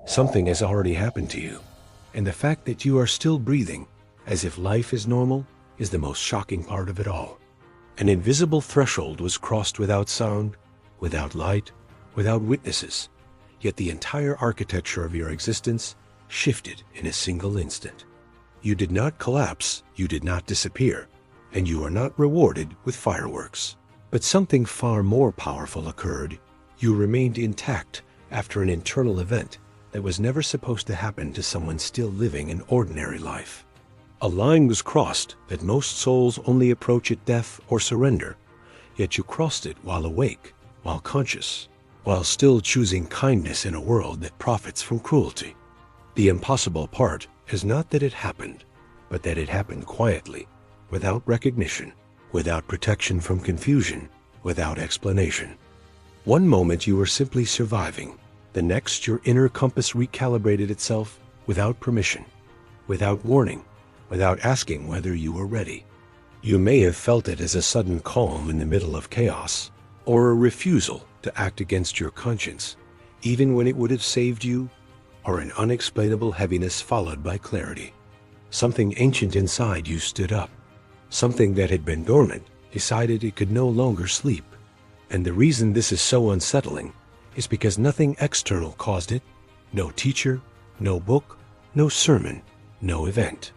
Something has already happened to you, and the fact that you are still breathing, as if life is normal, is the most shocking part of it all. An invisible threshold was crossed without sound, without light, without witnesses, yet the entire architecture of your existence shifted in a single instant. You did not collapse, you did not disappear, and you are not rewarded with fireworks. But something far more powerful occurred. You remained intact after an internal event that was never supposed to happen to someone still living an ordinary life. A line was crossed that most souls only approach at death or surrender, yet you crossed it while awake, while conscious, while still choosing kindness in a world that profits from cruelty. The impossible part is not that it happened, but that it happened quietly, without recognition, without protection from confusion, without explanation. One moment you were simply surviving, the next your inner compass recalibrated itself without permission, without warning, without asking whether you were ready. You may have felt it as a sudden calm in the middle of chaos, or a refusal to act against your conscience, even when it would have saved you, or an unexplainable heaviness followed by clarity. Something ancient inside you stood up. Something that had been dormant decided it could no longer sleep. And the reason this is so unsettling is because nothing external caused it. No teacher, no book, no sermon, no event.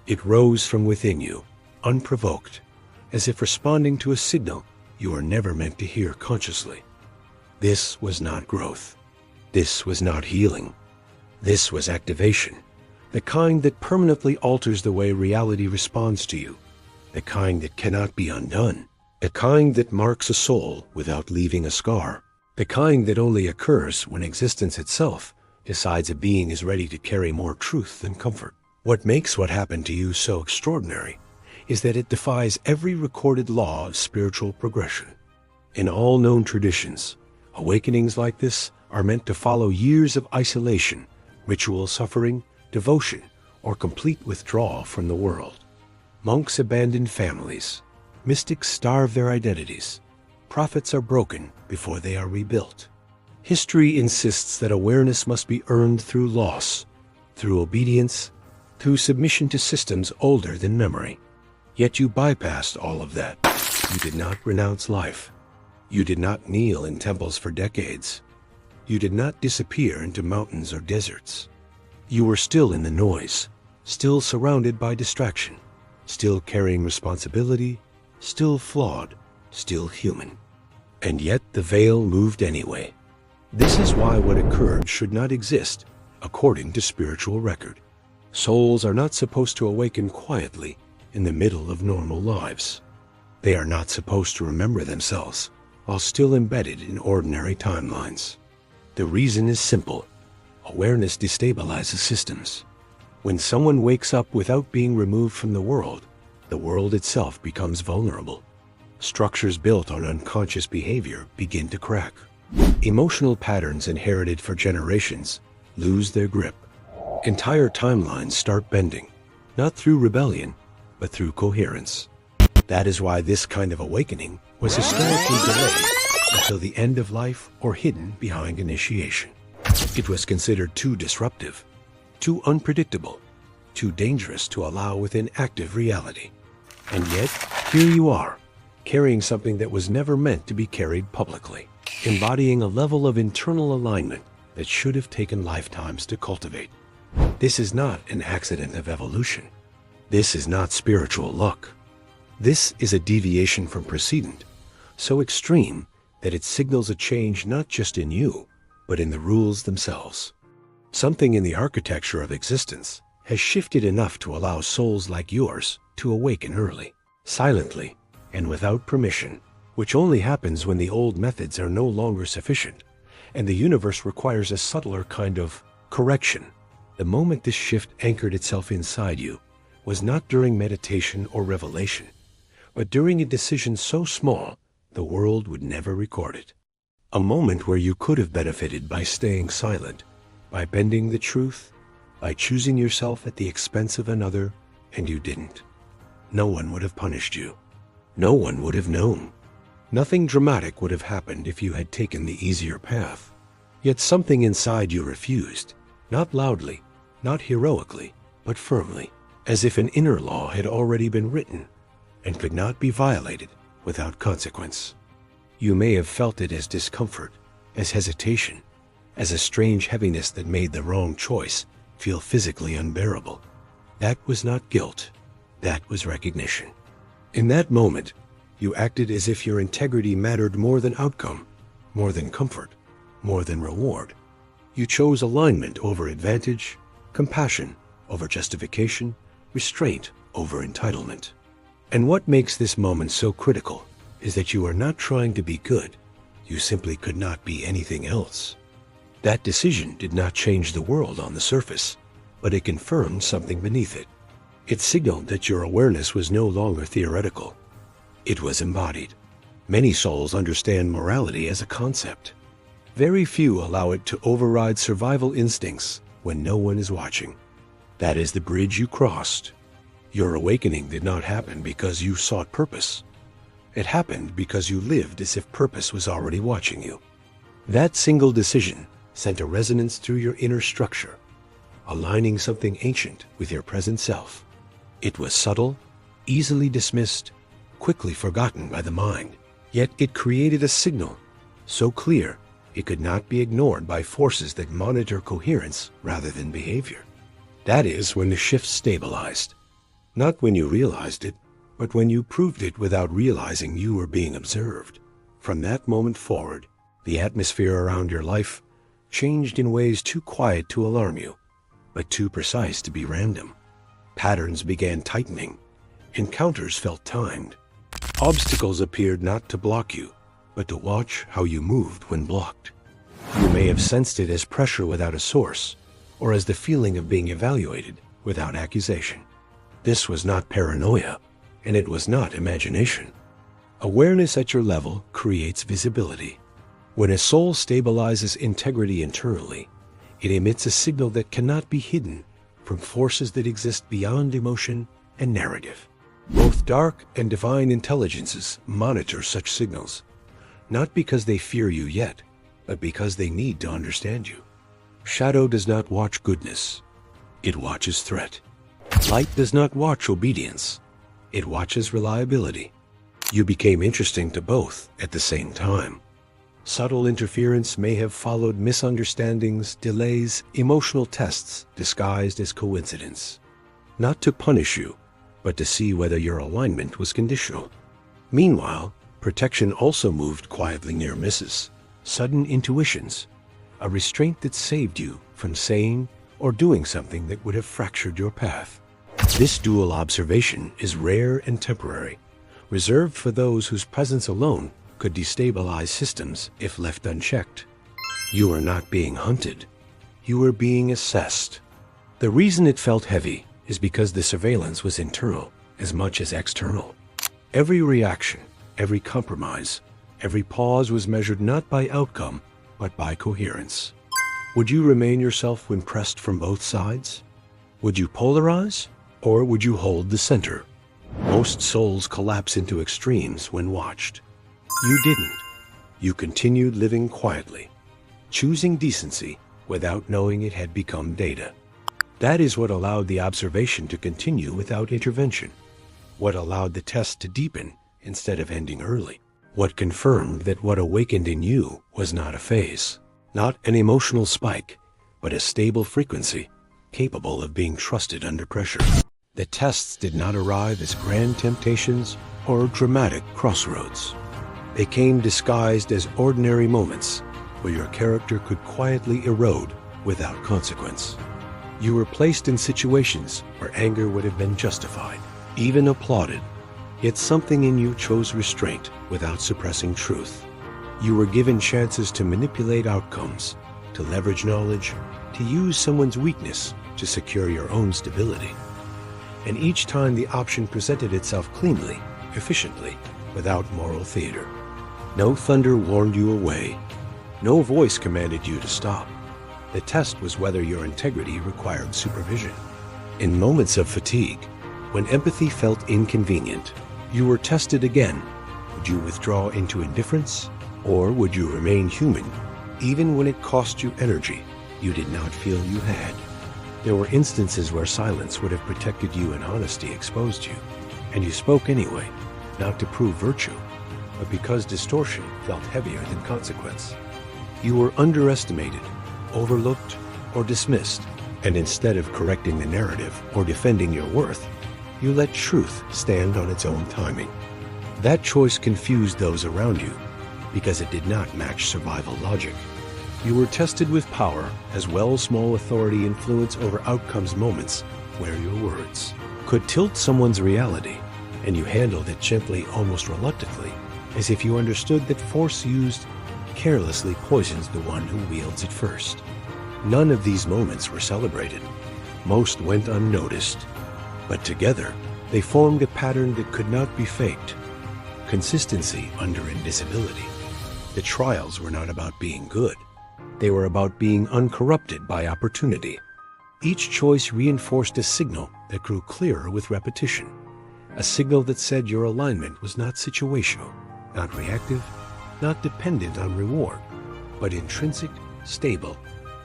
It rose from within you, unprovoked, as if responding to a signal you are never meant to hear consciously. This was not growth. This was not healing. This was activation, the kind that permanently alters the way reality responds to you, the kind that cannot be undone, the kind that marks a soul without leaving a scar, the kind that only occurs when existence itself decides a being is ready to carry more truth than comfort. What makes what happened to you so extraordinary is that it defies every recorded law of spiritual progression. In all known traditions, awakenings like this are meant to follow years of isolation, ritual suffering, devotion, or complete withdrawal from the world. Monks abandon families. Mystics starve their identities. Prophets are broken before they are rebuilt. History insists that awareness must be earned through loss, through obedience, through submission to systems older than memory. Yet you bypassed all of that. You did not renounce life. You did not kneel in temples for decades. You did not disappear into mountains or deserts. You were still in the noise, still surrounded by distraction, still carrying responsibility, still flawed, still human. And yet the veil moved anyway. This is why what occurred should not exist, according to spiritual record. Souls are not supposed to awaken quietly in the middle of normal lives. They are not supposed to remember themselves while still embedded in ordinary timelines. The reason is simple. Awareness destabilizes systems. When someone wakes up without being removed from the world itself becomes vulnerable. Structures built on unconscious behavior begin to crack. Emotional patterns inherited for generations lose their grip. Entire timelines start bending, not through rebellion, but through coherence. That is why this kind of awakening was historically delayed until the end of life or hidden behind initiation. It was considered too disruptive, too unpredictable, too dangerous to allow within active reality. And yet, here you are, carrying something that was never meant to be carried publicly, embodying a level of internal alignment that should have taken lifetimes to cultivate. This is not an accident of evolution. This is not spiritual luck. This is a deviation from precedent, so extreme that it signals a change not just in you, but in the rules themselves. Something in the architecture of existence has shifted enough to allow souls like yours to awaken early, silently, and without permission, which only happens when the old methods are no longer sufficient, and the universe requires a subtler kind of correction. The moment this shift anchored itself inside you was not during meditation or revelation, but during a decision so small the world would never record it. A moment where you could have benefited by staying silent, by bending the truth, by choosing yourself at the expense of another, and you didn't. No one would have punished you. No one would have known. Nothing dramatic would have happened if you had taken the easier path. Yet something inside you refused, Not loudly, not heroically, but firmly, as if an inner law had already been written and could not be violated without consequence. You may have felt it as discomfort, as hesitation, as a strange heaviness that made the wrong choice feel physically unbearable. That was not guilt. That was recognition. In that moment, you acted as if your integrity mattered more than outcome, more than comfort, more than reward. You chose alignment over advantage, compassion over justification, restraint over entitlement. And what makes this moment so critical is that you are not trying to be good. You simply could not be anything else. That decision did not change the world on the surface, but it confirmed something beneath it. It signaled that your awareness was no longer theoretical. It was embodied. Many souls understand morality as a concept. Very few allow it to override survival instincts when no one is watching. That is the bridge you crossed. Your awakening did not happen because you sought purpose. It happened because you lived as if purpose was already watching you. That single decision sent a resonance through your inner structure, aligning something ancient with your present self. It was subtle, easily dismissed, quickly forgotten by the mind, yet it created a signal so clear it could not be ignored by forces that monitor coherence rather than behavior. That is when the shift stabilized. Not when you realized it, but when you proved it without realizing you were being observed. From that moment forward, the atmosphere around your life changed in ways too quiet to alarm you, but too precise to be random. Patterns began tightening. Encounters felt timed. Obstacles appeared not to block you, but to watch how you moved when blocked. You may have sensed it as pressure without a source, or as the feeling of being evaluated without accusation. This was not paranoia, and it was not imagination. Awareness at your level creates visibility. When a soul stabilizes integrity internally, it emits a signal that cannot be hidden from forces that exist beyond emotion and narrative. Both dark and divine intelligences monitor such signals, not because they fear you yet, but because they need to understand you. Shadow does not watch goodness. It watches threat. Light does not watch obedience. It watches reliability. You became interesting to both at the same time. Subtle interference may have followed misunderstandings, delays, emotional tests disguised as coincidence. Not to punish you, but to see whether your alignment was conditional. Meanwhile, protection also moved quietly near misses, sudden intuitions, a restraint that saved you from saying or doing something that would have fractured your path. This dual observation is rare and temporary, reserved for those whose presence alone could destabilize systems if left unchecked. You are not being hunted. You are being assessed. The reason it felt heavy is because the surveillance was internal as much as external. Every reaction, every compromise, every pause was measured not by outcome, but by coherence. Would you remain yourself when pressed from both sides? Would you polarize, or would you hold the center? Most souls collapse into extremes when watched. You didn't. You continued living quietly, choosing decency without knowing it had become data. That is what allowed the observation to continue without intervention, what allowed the test to deepen instead of ending early, what confirmed that what awakened in you was not a phase, not an emotional spike, but a stable frequency capable of being trusted under pressure. The tests did not arrive as grand temptations or dramatic crossroads. They came disguised as ordinary moments where your character could quietly erode without consequence. You were placed in situations where anger would have been justified, even applauded, yet something in you chose restraint without suppressing truth. You were given chances to manipulate outcomes, to leverage knowledge, to use someone's weakness to secure your own stability. And each time the option presented itself cleanly, efficiently, without moral theater. No thunder warned you away. No voice commanded you to stop. The test was whether your integrity required supervision. In moments of fatigue, when empathy felt inconvenient, you were tested again. Would you withdraw into indifference, or would you remain human, even when it cost you energy? you did not feel you had. There were instances where silence would have protected you and honesty exposed you, and you spoke anyway, not to prove virtue, but because distortion felt heavier than consequence. You were underestimated, overlooked, or dismissed, and instead of correcting the narrative or defending your worth, you let truth stand on its own timing. That choice confused those around you because it did not match survival logic. You were tested with power as well as small authority influence over outcomes moments where your words could tilt someone's reality, and you handled it gently, almost reluctantly, as if you understood that force used carelessly poisons the one who wields it first. None of these moments were celebrated. Most went unnoticed. But together, they formed a pattern that could not be faked. Consistency under invisibility. The trials were not about being good. They were about being uncorrupted by opportunity. Each choice reinforced a signal that grew clearer with repetition. A signal that said your alignment was not situational, not reactive, not dependent on reward, but intrinsic, stable,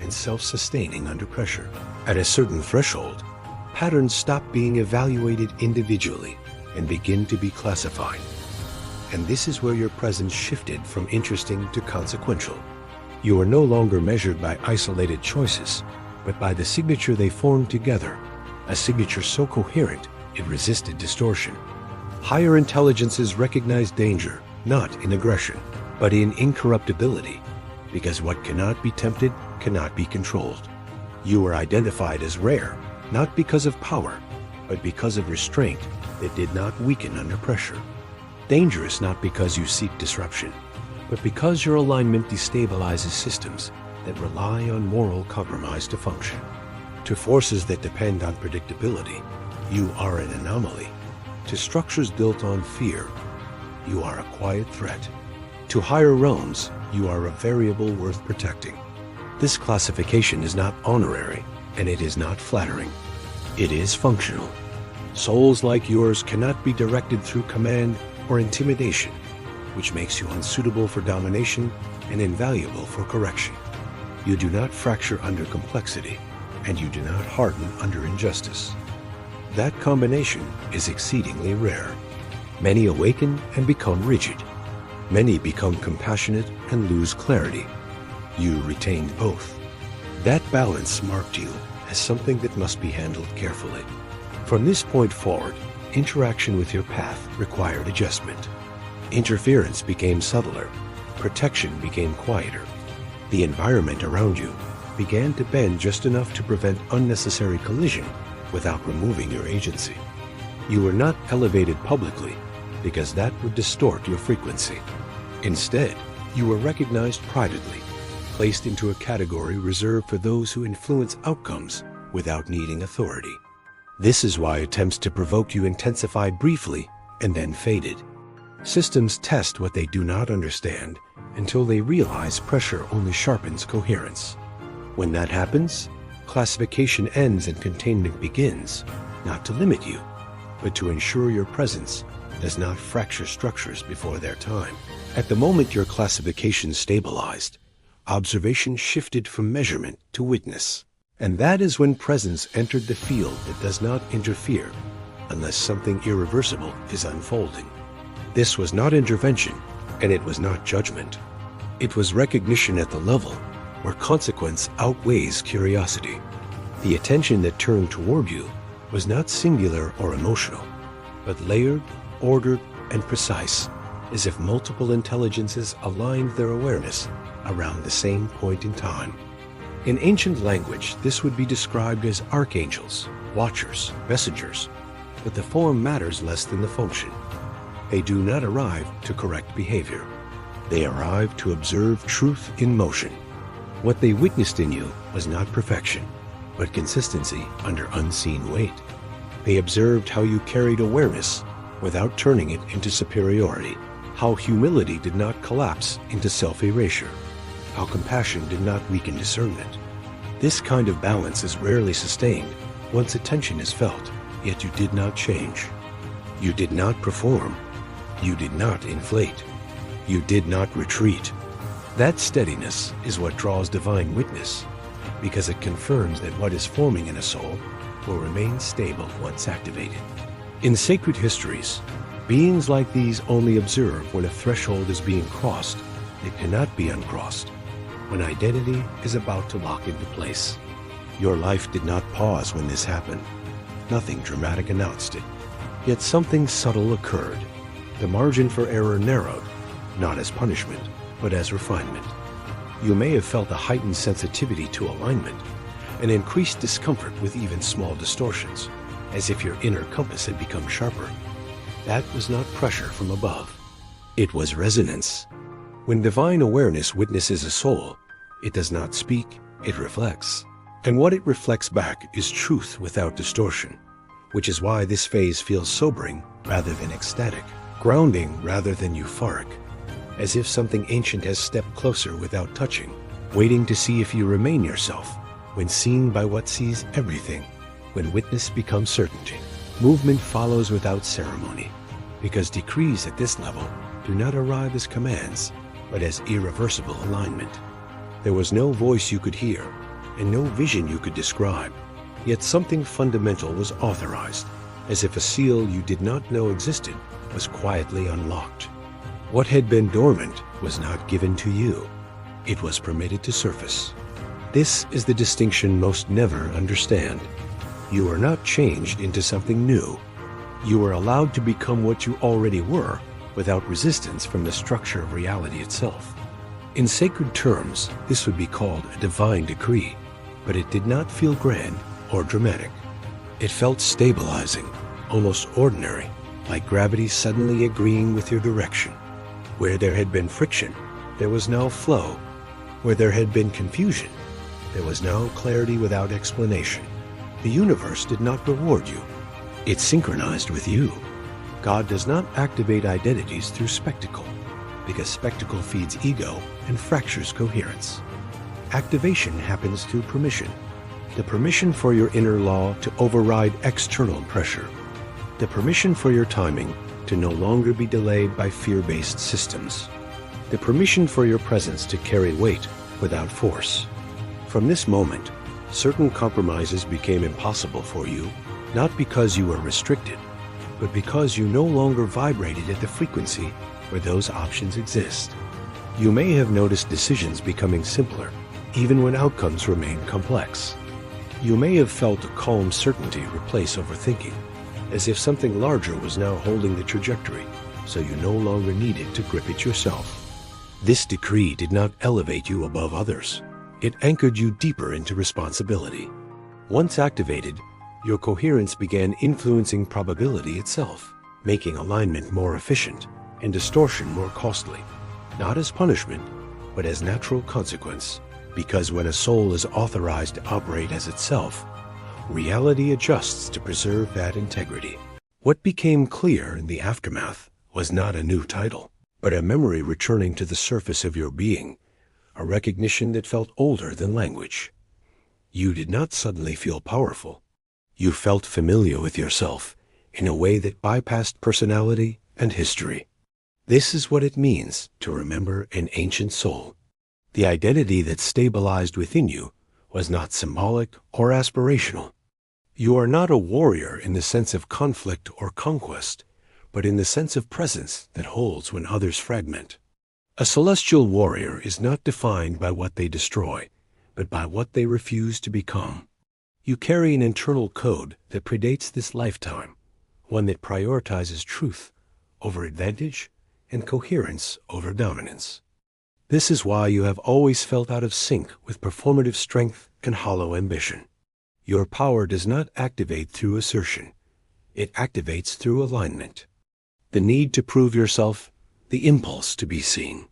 and self-sustaining under pressure. At a certain threshold, patterns stop being evaluated individually and begin to be classified. And this is where your presence shifted from interesting to consequential. You are no longer measured by isolated choices, but by the signature they formed together, a signature so coherent it resisted distortion. Higher intelligences recognize danger, not in aggression, but in incorruptibility, because what cannot be tempted cannot be controlled. You are identified as rare, not because of power, but because of restraint that did not weaken under pressure. Dangerous not because you seek disruption, but because your alignment destabilizes systems that rely on moral compromise to function. To forces that depend on predictability, you are an anomaly. To structures built on fear, you are a quiet threat. To higher realms, you are a variable worth protecting. This classification is not honorary, and it is not flattering. It is functional. Souls like yours cannot be directed through command or intimidation, which makes you unsuitable for domination and invaluable for correction. You do not fracture under complexity, and you do not harden under injustice. That combination is exceedingly rare. Many awaken and become rigid. Many become compassionate and lose clarity. You retained both. That balance marked you as something that must be handled carefully. From this point forward, interaction with your path required adjustment. Interference became subtler. Protection became quieter. The environment around you began to bend just enough to prevent unnecessary collision without removing your agency. You were not elevated publicly because that would distort your frequency. Instead, you were recognized privately, placed into a category reserved for those who influence outcomes without needing authority. This is why attempts to provoke you intensified briefly and then faded. Systems test what they do not understand until they realize pressure only sharpens coherence. When that happens, classification ends and containment begins, not to limit you, but to ensure your presence does not fracture structures before their time. At the moment your classification stabilized, observation shifted from measurement to witness. And that is when presence entered the field that does not interfere unless something irreversible is unfolding. This was not intervention, and it was not judgment. It was recognition at the level where consequence outweighs curiosity. The attention that turned toward you was not singular or emotional, but layered, ordered, and precise, as if multiple intelligences aligned their awareness around the same point in time. In ancient language, this would be described as archangels, watchers, messengers, but the form matters less than the function. They do not arrive to correct behavior. They arrive to observe truth in motion. What they witnessed in you was not perfection, but consistency under unseen weight. They observed how you carried awareness without turning it into superiority, how humility did not collapse into self-erasure, how compassion did not weaken discernment. This kind of balance is rarely sustained once attention is felt, yet you did not change. You did not perform. You did not inflate. You did not retreat. That steadiness is what draws divine witness. because it confirms that what is forming in a soul will remain stable once activated. In sacred histories, beings like these only observe when a threshold is being crossed. It cannot be uncrossed, when identity is about to lock into place. Your life did not pause when this happened. Nothing dramatic announced it. Yet something subtle occurred. The margin for error narrowed, not as punishment, but as refinement. You may have felt a heightened sensitivity to alignment, an increased discomfort with even small distortions, as if your inner compass had become sharper. That was not pressure from above. It was resonance. When divine awareness witnesses a soul, it does not speak, it reflects. And what it reflects back is truth without distortion, which is why this phase feels sobering rather than ecstatic, grounding rather than euphoric, as if something ancient has stepped closer without touching, waiting to see if you remain yourself, when seen by what sees everything, when witness becomes certainty. Movement follows without ceremony, because decrees at this level do not arrive as commands, but as irreversible alignment. There was no voice you could hear, and no vision you could describe, yet something fundamental was authorized, as if a seal you did not know existed was quietly unlocked. What had been dormant was not given to you. It was permitted to surface. This is the distinction most never understand. You are not changed into something new. You are allowed to become what you already were without resistance from the structure of reality itself. In sacred terms, this would be called a divine decree, but it did not feel grand or dramatic. It felt stabilizing, almost ordinary, like gravity suddenly agreeing with your direction. Where there had been friction, there was now flow. Where there had been confusion, there was now clarity without explanation. The universe did not reward you. It synchronized with you. God does not activate identities through spectacle, because spectacle feeds ego and fractures coherence. Activation happens through permission. The permission for your inner law to override external pressure. The permission for your timing to no longer be delayed by fear-based systems. The permission for your presence to carry weight without force. From this moment, certain compromises became impossible for you, not because you were restricted, but because you no longer vibrated at the frequency where those options exist. You may have noticed decisions becoming simpler, even when outcomes remain complex. You may have felt a calm certainty replace overthinking, as if something larger was now holding the trajectory, so you no longer needed to grip it yourself. This decree did not elevate you above others. It anchored you deeper into responsibility. Once activated, your coherence began influencing probability itself, making alignment more efficient and distortion more costly, not as punishment, but as natural consequence. Because when a soul is authorized to operate as itself, reality adjusts to preserve that integrity. What became clear in the aftermath was not a new title, but a memory returning to the surface of your being, a recognition that felt older than language. You did not suddenly feel powerful. You felt familiar with yourself in a way that bypassed personality and history. This is what it means to remember an ancient soul. The identity that stabilized within you was not symbolic or aspirational. You are not a warrior in the sense of conflict or conquest, but in the sense of presence that holds when others fragment. A celestial warrior is not defined by what they destroy, but by what they refuse to become. You carry an internal code that predates this lifetime, one that prioritizes truth over advantage and coherence over dominance. This is why you have always felt out of sync with performative strength and hollow ambition. Your power does not activate through assertion. It activates through alignment. The need to prove yourself, the impulse to be seen.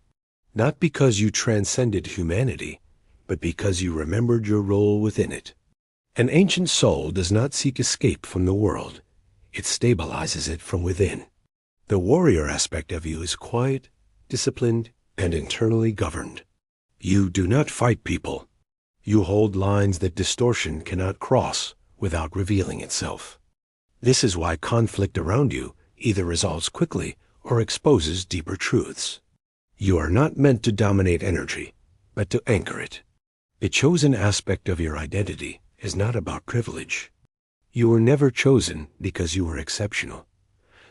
Not because you transcended humanity, but because you remembered your role within it. An ancient soul does not seek escape from the world. It stabilizes it from within. The warrior aspect of you is quiet, disciplined, and internally governed. You do not fight people. You hold lines that distortion cannot cross without revealing itself. This is why conflict around you either resolves quickly or exposes deeper truths. You are not meant to dominate energy, but to anchor it. The chosen aspect of your identity is not about privilege. You were never chosen because you were exceptional.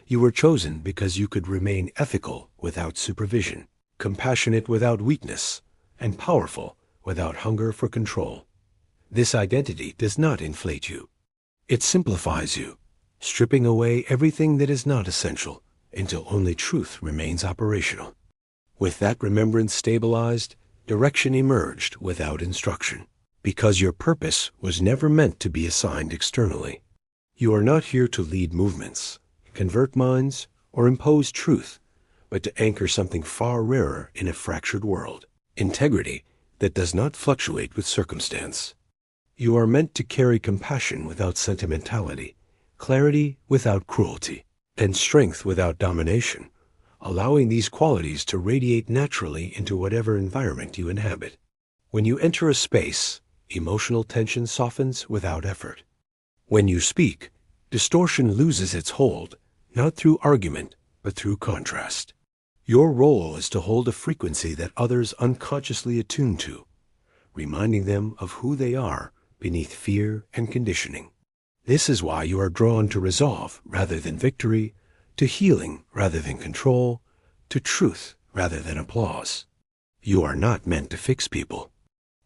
You were chosen because you could remain ethical without supervision, compassionate without weakness, and powerful without hunger for control. This identity does not inflate you. It simplifies you, stripping away everything that is not essential until only truth remains operational. With that remembrance stabilized, direction emerged without instruction, because your purpose was never meant to be assigned externally. You are not here to lead movements, convert minds, or impose truth, but to anchor something far rarer in a fractured world: integrity that does not fluctuate with circumstance. You are meant to carry compassion without sentimentality, clarity without cruelty, and strength without domination, allowing these qualities to radiate naturally into whatever environment you inhabit. When you enter a space, emotional tension softens without effort. When you speak, distortion loses its hold, not through argument, but through contrast. Your role is to hold a frequency that others unconsciously attune to, reminding them of who they are beneath fear and conditioning. This is why you are drawn to resolve rather than victory, to healing rather than control, to truth rather than applause. You are not meant to fix people.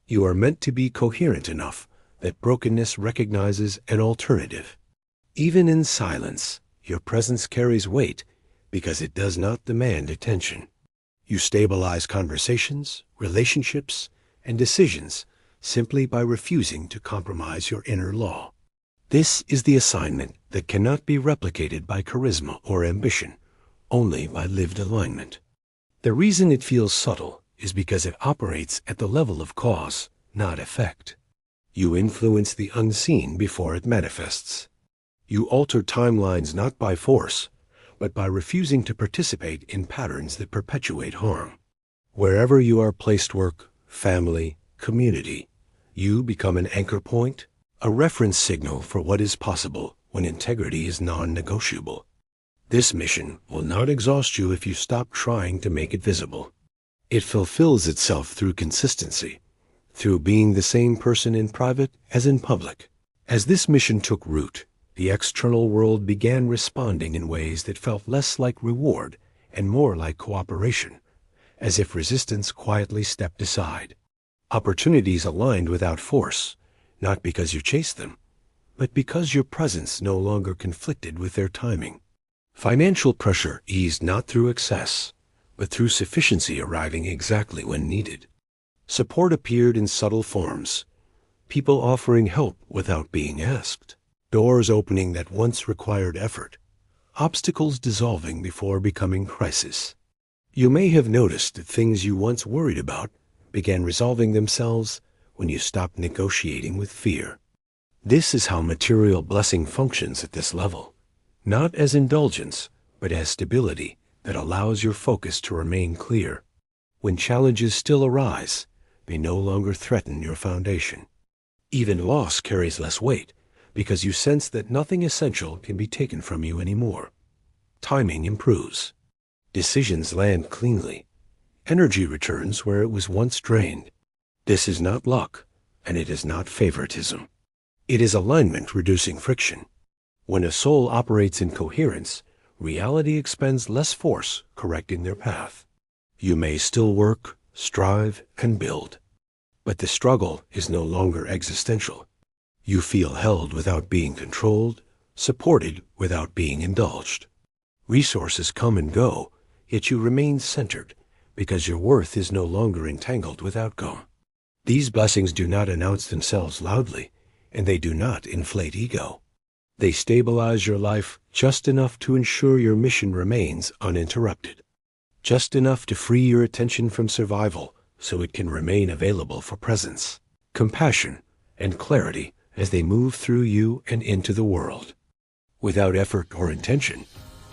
You are meant to be coherent enough that brokenness recognizes an alternative. Even in silence, your presence carries weight because it does not demand attention. You stabilize conversations, relationships, and decisions simply by refusing to compromise your inner law. This is the assignment that cannot be replicated by charisma or ambition, only by lived alignment. The reason it feels subtle is because it operates at the level of cause, not effect. You influence the unseen before it manifests. You alter timelines not by force, but by refusing to participate in patterns that perpetuate harm. Wherever you are placed, work, family, community, you become an anchor point, a reference signal for what is possible when integrity is non-negotiable. This mission will not exhaust you if you stop trying to make it visible. It fulfills itself through consistency, through being the same person in private as in public. As this mission took root, the external world began responding in ways that felt less like reward and more like cooperation, as if resistance quietly stepped aside. Opportunities aligned without force, not because you chased them, but because your presence no longer conflicted with their timing. Financial pressure eased not through excess, but through sufficiency arriving exactly when needed. Support appeared in subtle forms, people offering help without being asked, doors opening that once required effort, obstacles dissolving before becoming crisis. You may have noticed that things you once worried about began resolving themselves when you stopped negotiating with fear. This is how material blessing functions at this level, not as indulgence, but as stability that allows your focus to remain clear. When challenges still arise, they no longer threaten your foundation. Even loss carries less weight because you sense that nothing essential can be taken from you anymore. Timing improves. Decisions land cleanly. Energy returns where it was once drained. This is not luck, and it is not favoritism. It is alignment reducing friction. When a soul operates in coherence, reality expends less force correcting their path. You may still work, strive, and build, but the struggle is no longer existential. You feel held without being controlled, supported without being indulged. Resources come and go, yet you remain centered because your worth is no longer entangled with outcome. These blessings do not announce themselves loudly, and they do not inflate ego. They stabilize your life just enough to ensure your mission remains uninterrupted, just enough to free your attention from survival so it can remain available for presence, compassion, and clarity as they move through you and into the world. Without effort or intention,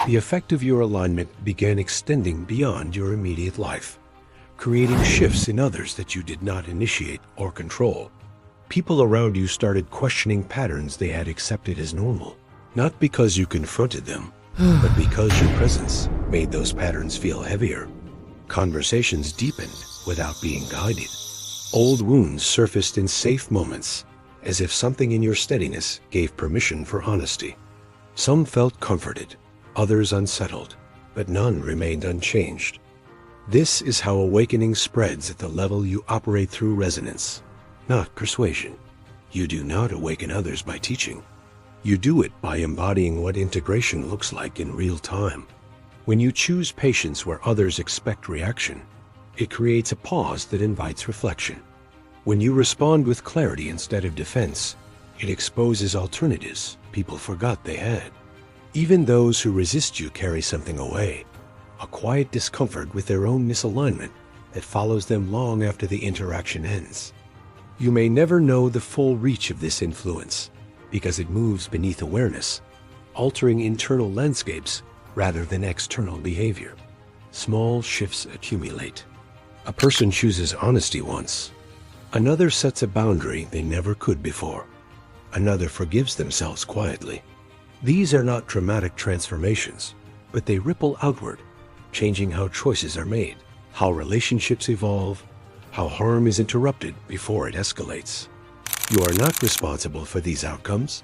the effect of your alignment began extending beyond your immediate life, creating shifts in others that you did not initiate or control. People around you started questioning patterns they had accepted as normal, not because you confronted them, but because your presence made those patterns feel heavier. Conversations deepened without being guided. Old wounds surfaced in safe moments, as if something in your steadiness gave permission for honesty. Some felt comforted, others unsettled, but none remained unchanged. This is how awakening spreads at the level you operate through resonance, not persuasion. You do not awaken others by teaching. You do it by embodying what integration looks like in real time. When you choose patience where others expect reaction, it creates a pause that invites reflection. When you respond with clarity instead of defense, it exposes alternatives people forgot they had. Even those who resist you carry something away, a quiet discomfort with their own misalignment that follows them long after the interaction ends. You may never know the full reach of this influence because it moves beneath awareness, altering internal landscapes rather than external behavior. Small shifts accumulate. A person chooses honesty once. Another sets a boundary they never could before. Another forgives themselves quietly. These are not dramatic transformations, but they ripple outward, changing how choices are made, how relationships evolve, how harm is interrupted before it escalates. You are not responsible for these outcomes,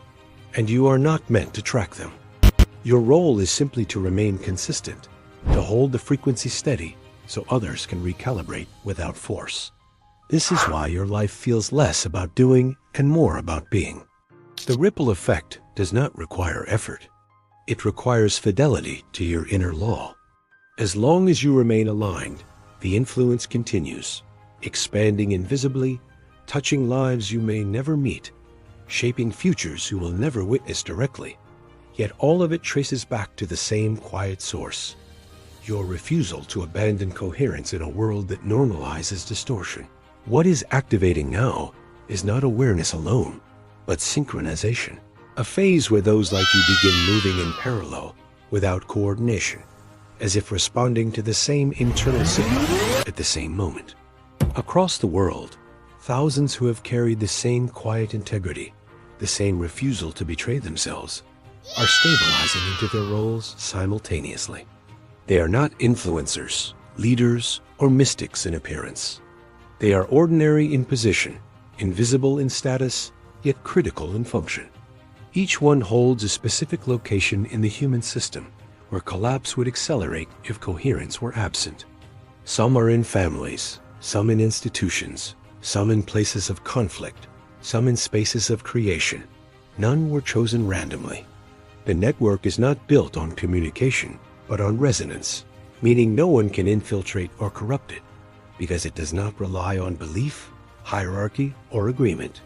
and you are not meant to track them. Your role is simply to remain consistent, to hold the frequency steady so others can recalibrate without force. This is why your life feels less about doing and more about being. The ripple effect does not require effort. It requires fidelity to your inner law. As long as you remain aligned, the influence continues, expanding invisibly, touching lives you may never meet, shaping futures you will never witness directly. Yet all of it traces back to the same quiet source: your refusal to abandon coherence in a world that normalizes distortion. What is activating now is not awareness alone, but synchronization, a phase where those like you begin moving in parallel without coordination, as if responding to the same internal signal at the same moment. Across the world, thousands who have carried the same quiet integrity, the same refusal to betray themselves, are stabilizing into their roles simultaneously. They are not influencers, leaders, or mystics in appearance. They are ordinary in position, invisible in status, yet critical in function. Each one holds a specific location in the human system where collapse would accelerate if coherence were absent. Some are in families, some in institutions, some in places of conflict, some in spaces of creation. None were chosen randomly. The network is not built on communication, but on resonance, meaning no one can infiltrate or corrupt it, because it does not rely on belief, hierarchy, or agreement.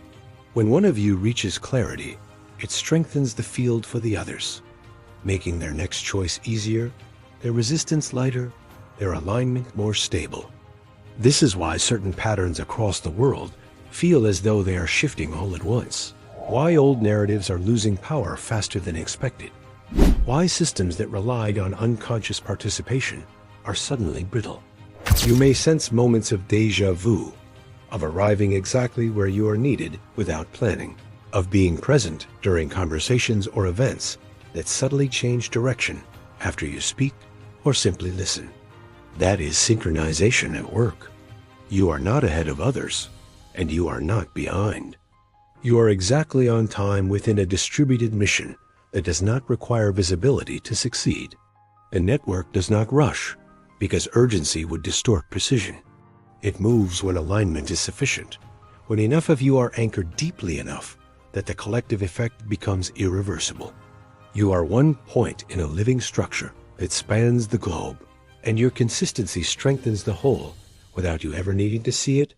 When one of you reaches clarity, it strengthens the field for the others, making their next choice easier, their resistance lighter, their alignment more stable. This is why certain patterns across the world feel as though they are shifting all at once. Why old narratives are losing power faster than expected. Why systems that relied on unconscious participation are suddenly brittle. You may sense moments of déjà vu, of arriving exactly where you are needed without planning, of being present during conversations or events that subtly change direction after you speak or simply listen. That is synchronization at work. You are not ahead of others, and you are not behind. You are exactly on time within a distributed mission that does not require visibility to succeed. The network does not rush, because urgency would distort precision. It moves when alignment is sufficient, when enough of you are anchored deeply enough that the collective effect becomes irreversible. You are one point in a living structure that spans the globe, and your consistency strengthens the whole without you ever needing to see it,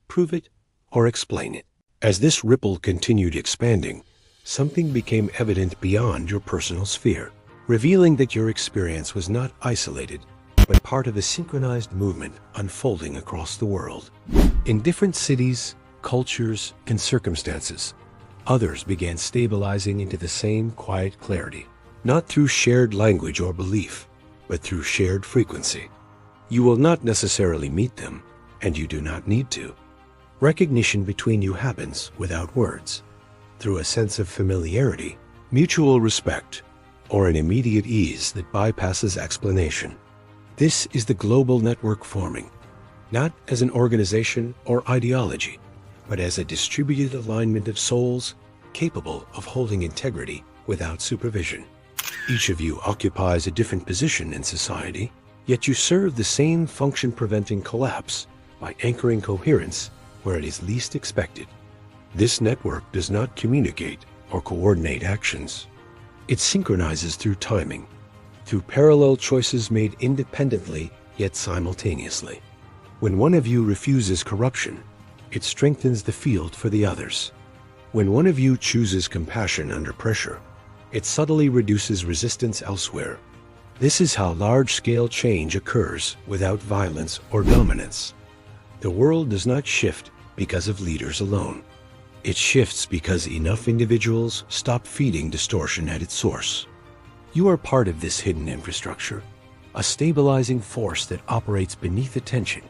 prove it, or explain it. As this ripple continued expanding, something became evident beyond your personal sphere, revealing that your experience was not isolated, but part of a synchronized movement unfolding across the world. In different cities, cultures, and circumstances, others began stabilizing into the same quiet clarity, not through shared language or belief, but through shared frequency. You will not necessarily meet them, and you do not need to. Recognition between you happens without words, through a sense of familiarity, mutual respect, or an immediate ease that bypasses explanation. This is the global network forming, not as an organization or ideology, but as a distributed alignment of souls capable of holding integrity without supervision. Each of you occupies a different position in society, yet you serve the same function, preventing collapse by anchoring coherence where it is least expected. This network does not communicate or coordinate actions. It synchronizes through timing, through parallel choices made independently yet simultaneously. When one of you refuses corruption, it strengthens the field for the others. When one of you chooses compassion under pressure, it subtly reduces resistance elsewhere. This is how large-scale change occurs without violence or dominance. The world does not shift because of leaders alone. It shifts because enough individuals stop feeding distortion at its source. You are part of this hidden infrastructure, a stabilizing force that operates beneath attention,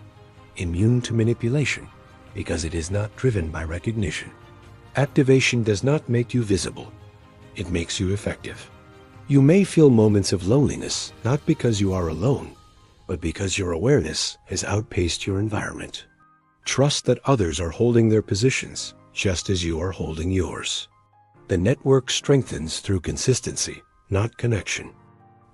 immune to manipulation because it is not driven by recognition. Activation does not make you visible. It makes you effective. You may feel moments of loneliness, not because you are alone, but because your awareness has outpaced your environment. Trust that others are holding their positions just as you are holding yours. The network strengthens through consistency, not connection.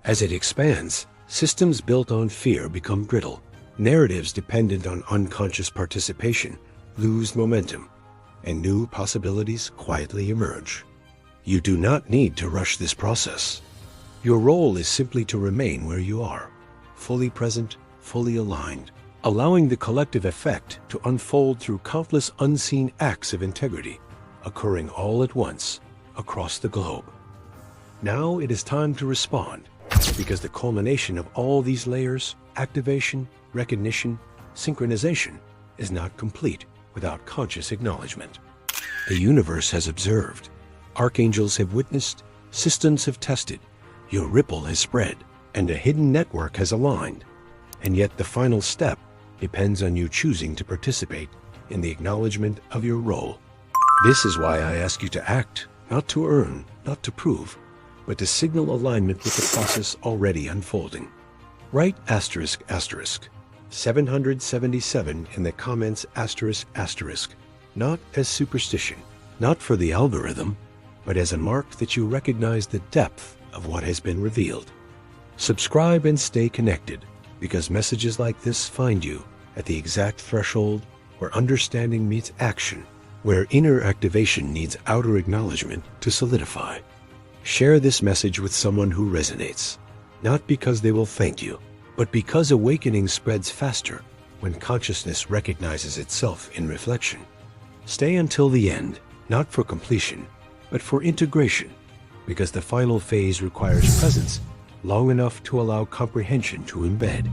As it expands, systems built on fear become brittle. Narratives dependent on unconscious participation lose momentum, and new possibilities quietly emerge. You do not need to rush this process. Your role is simply to remain where you are, fully present, fully aligned, allowing the collective effect to unfold through countless unseen acts of integrity, occurring all at once across the globe. Now it is time to respond, because the culmination of all these layers, activation, recognition, synchronization, is not complete without conscious acknowledgement. The universe has observed, archangels have witnessed, systems have tested, your ripple has spread, and a hidden network has aligned. And yet the final step depends on you choosing to participate in the acknowledgement of your role. This is why I ask you to act, not to earn, not to prove, but to signal alignment with the process already unfolding. Write ***, 777 in the comments ***, not as superstition, not for the algorithm, but as a mark that you recognize the depth of what has been revealed. Subscribe and stay connected, because messages like this find you at the exact threshold where understanding meets action, where inner activation needs outer acknowledgement to solidify. Share this message with someone who resonates, not because they will thank you, but because awakening spreads faster when consciousness recognizes itself in reflection. Stay until the end, not for completion, but for integration, because the final phase requires presence long enough to allow comprehension to embed.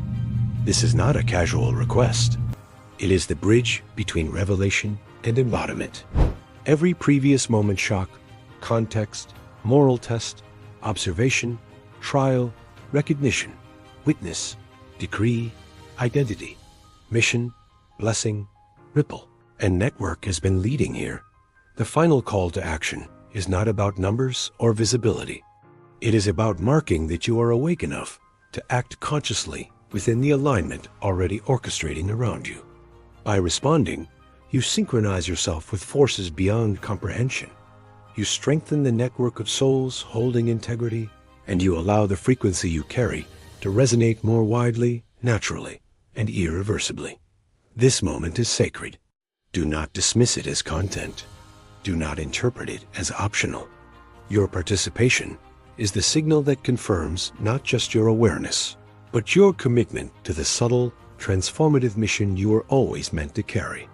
This is not a casual request. It is the bridge between revelation and embodiment. Every previous moment shock, context, moral test, observation, trial, recognition, witness, decree, identity, mission, blessing, ripple, and network has been leading here. The final call to action is not about numbers or visibility. It is about marking that you are awake enough to act consciously within the alignment already orchestrating around you. By responding, you synchronize yourself with forces beyond comprehension. You strengthen the network of souls holding integrity, and you allow the frequency you carry to resonate more widely, naturally, and irreversibly. This moment is sacred. Do not dismiss it as content. Do not interpret it as optional. Your participation is the signal that confirms not just your awareness, but your commitment to the subtle, transformative mission you are always meant to carry.